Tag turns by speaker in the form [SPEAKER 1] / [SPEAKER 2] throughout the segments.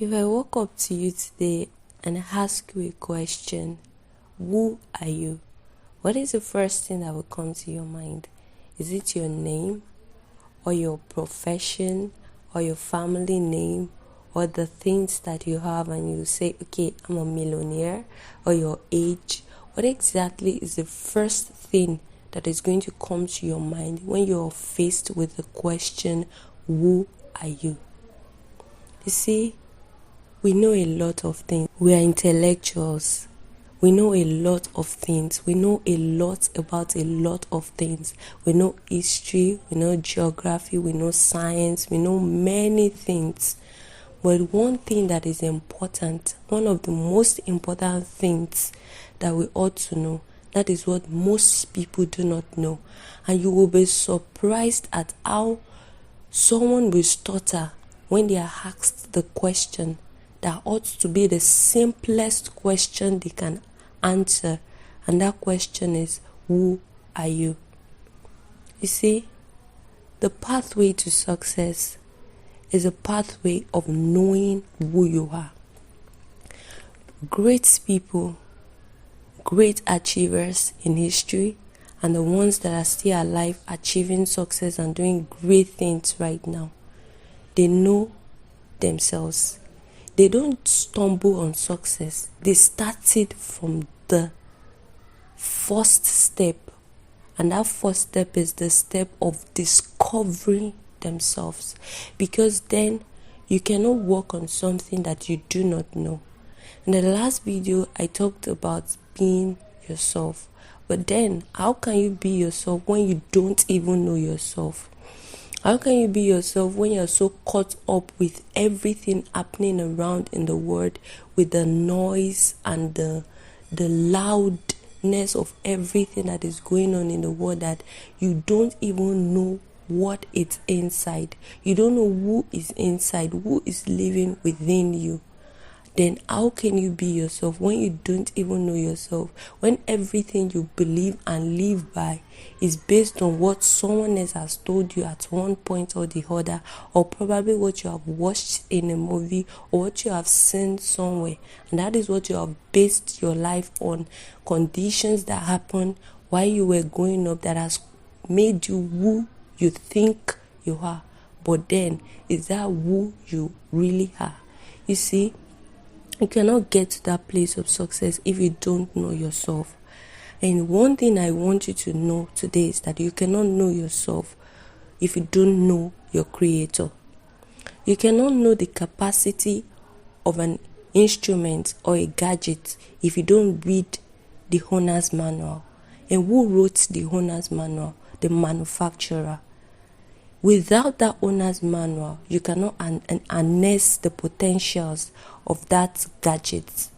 [SPEAKER 1] If I walk up to you today and ask you a question, who are you? What is the first thing that will come to your mind? Is it your name, or your profession, or your family name, or the things that you have and you say, okay, I'm a millionaire, or your age? What exactly is the first thing that is going to come to your mind when you're faced with the question, who are you? You see, we know a lot of things. We are intellectuals. We know a lot of things. We know a lot about a lot of things. We know history, we know geography, we know science, we know many things. But one thing that is important, one of the most important things that we ought to know, that is what most people do not know. And you will be surprised at how someone will stutter when they are asked the question that ought to be the simplest question they can answer, and that question is, who are you? You see, the pathway to success is a pathway of knowing who you are. Great people, great achievers in history, and the ones that are still alive achieving success and doing great things right now, they know themselves. They don't stumble on success. They started from the first step. And that first step is the step of discovering themselves. Because then you cannot work on something that you do not know. In the last video, I talked about being yourself. But then, how can you be yourself when you don't even know yourself? How can you be yourself when you're so caught up with everything happening around in the world, with the noise and the loudness of everything that is going on in the world, that you don't even know what is inside? You don't know who is inside, who is living within you. Then how can you be yourself when you don't even know yourself? When everything you believe and live by is based on what someone else has told you at one point or the other, or probably what you have watched in a movie or what you have seen somewhere, and that is what you have based your life on, conditions that happened while you were growing up that has made you who you think you are. But then, is that who you really are? You see, you cannot get to that place of success if you don't know yourself. And one thing I want you to know today is that you cannot know yourself if you don't know your creator. You cannot know the capacity of an instrument or a gadget if you don't read the owner's manual. And who wrote the owner's manual? The manufacturer. Without that owner's manual, you cannot harness the potentials of that gadget.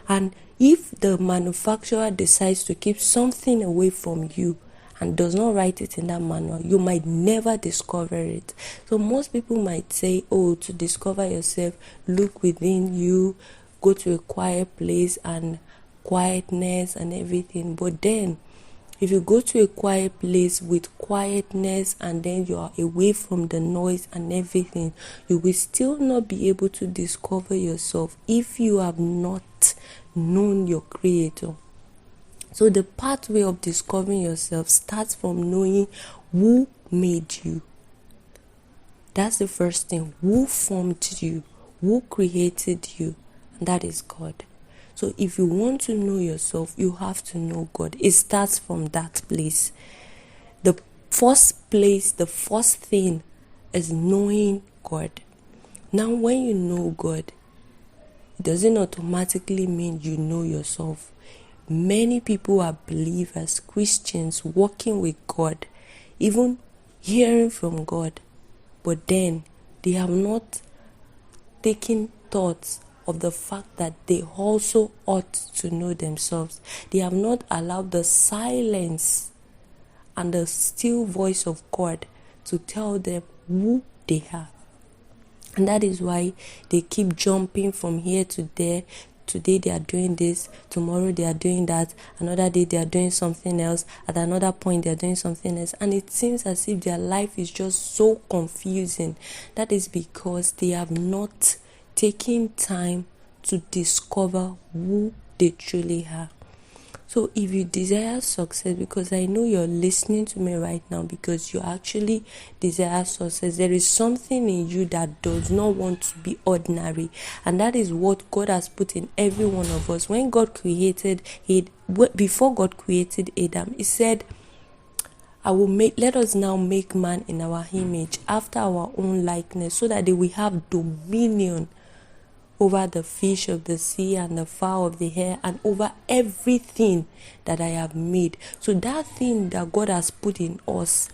[SPEAKER 1] And if the manufacturer decides to keep something away from you and does not write it in that manual, you might never discover it. So most people might say, oh, to discover yourself, look within you, go to a quiet place and quietness and everything. But then, if you go to a quiet place with quietness and then you are away from the noise and everything, you will still not be able to discover yourself if you have not known your creator. So the pathway of discovering yourself starts from knowing who made you. That's the first thing. Who formed you? Who created you? And that is God. So if you want to know yourself, you have to know God. It starts from that place. The first place, the first thing is knowing God. Now, when you know God, it doesn't automatically mean you know yourself. Many people are believers, Christians, walking with God, even hearing from God, but then they have not taken thoughts of the fact that they also ought to know themselves. They have not allowed the silence and the still voice of God to tell them who they are. And that is why they keep jumping from here to there. Today they are doing this, tomorrow they are doing that, another day they are doing something else, at another point they are doing something else, and it seems as if their life is just so confusing. That is because they have not taking time to discover who they truly are. So if you desire success, because I know you're listening to me right now because you actually desire success, there is something in you that does not want to be ordinary, and that is what God has put in every one of us. When God created it, before God created Adam, He said, let us now make man in our image, after our own likeness, so that they will have dominion over the fish of the sea and the fowl of the air and over everything that I have made. So that thing that God has put in us,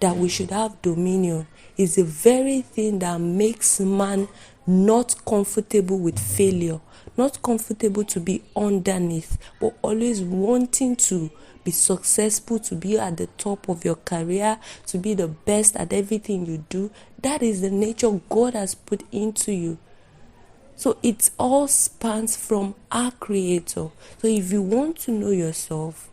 [SPEAKER 1] that we should have dominion, is the very thing that makes man not comfortable with failure, not comfortable to be underneath, but always wanting to be successful, to be at the top of your career, to be the best at everything you do. That is the nature God has put into you. So it all spans from our Creator. So if you want to know yourself,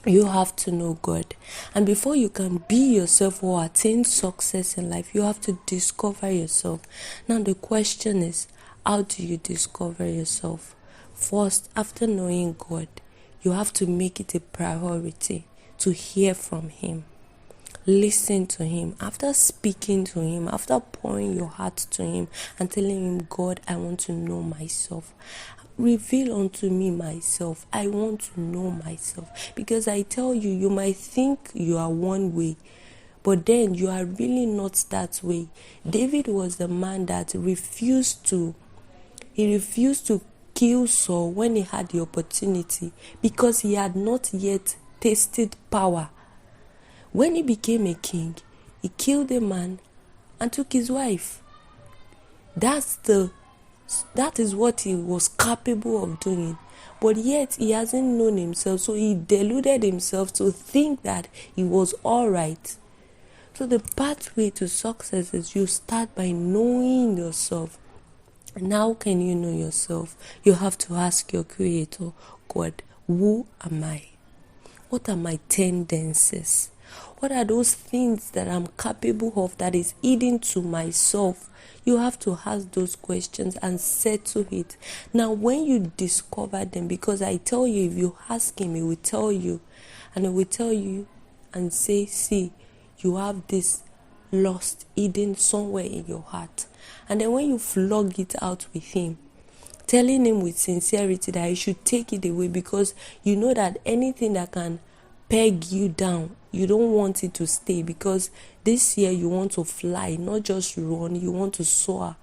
[SPEAKER 1] you have to know God. And before you can be yourself or attain success in life, you have to discover yourself. Now the question is, how do you discover yourself? First, after knowing God, you have to make it a priority to hear from Him. Listen to Him. After speaking to Him, after pouring your heart to Him and telling Him, God, I want to know myself. Reveal unto me myself. I want to know myself. Because I tell you, you might think you are one way, but then you are really not that way. David was the man that refused to kill Saul when he had the opportunity, because he had not yet tasted power. When he became a king, he killed a man and took his wife. That is what he was capable of doing. But yet he hasn't known himself, so he deluded himself to think that he was all right. So the pathway to success is you start by knowing yourself. And how can you know yourself? You have to ask your Creator, God, who am I? What are my tendencies? What are those things that I'm capable of that is hidden to myself? You have to ask those questions and settle it. Now, when you discover them, because I tell you, if you ask Him, He will tell you. And He will tell you and say, see, you have this lost, hidden somewhere in your heart. And then when you flog it out with Him, telling Him with sincerity that He should take it away, because you know that anything that can peg you down, you don't want it to stay, because this year you want to fly, not just run, you want to soar.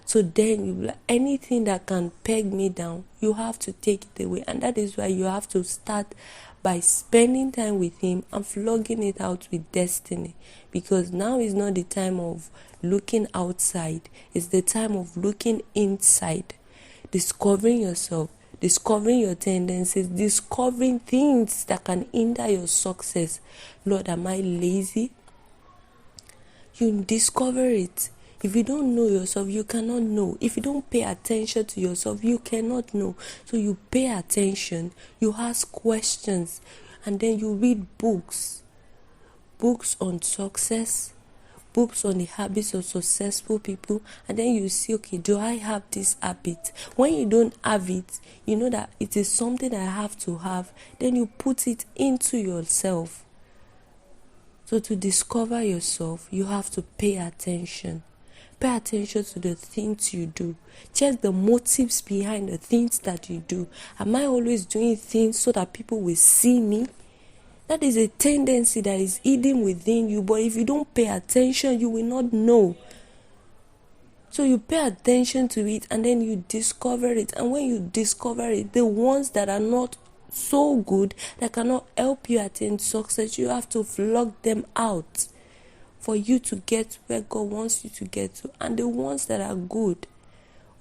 [SPEAKER 1] So then anything that can peg me down, you have to take it away. And that is why you have to start by spending time with Him and flogging it out with destiny, because now is not the time of looking outside, it's the time of looking inside, discovering yourself, discovering your tendencies, discovering things that can hinder your success. Lord, am I lazy? You discover it. If you don't know yourself, you cannot know. If you don't pay attention to yourself, you cannot know. So you pay attention, you ask questions, and then you read books. Books on success, books on the habits of successful people, and then you see, okay, do I have this habit? When you don't have it, you know that it is something I have to have, then you put it into yourself. So to discover yourself, you have to pay attention. Pay attention to the things you do. Check the motives behind the things that you do. Am I always doing things so that people will see me? That is a tendency that is hidden within you, but if you don't pay attention, you will not know. So you pay attention to it, and then you discover it. And when you discover it, the ones that are not so good, that cannot help you attain success, you have to flog them out for you to get where God wants you to get to. And the ones that are good,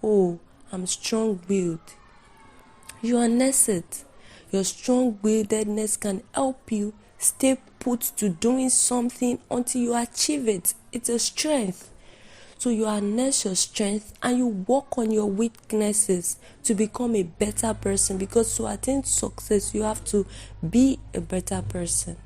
[SPEAKER 1] oh, I'm strong-willed. You harness it. Your strong-willedness can help you stay put to doing something until you achieve it. It's a strength. So you harness your strength and you work on your weaknesses to become a better person, because to attain success, you have to be a better person.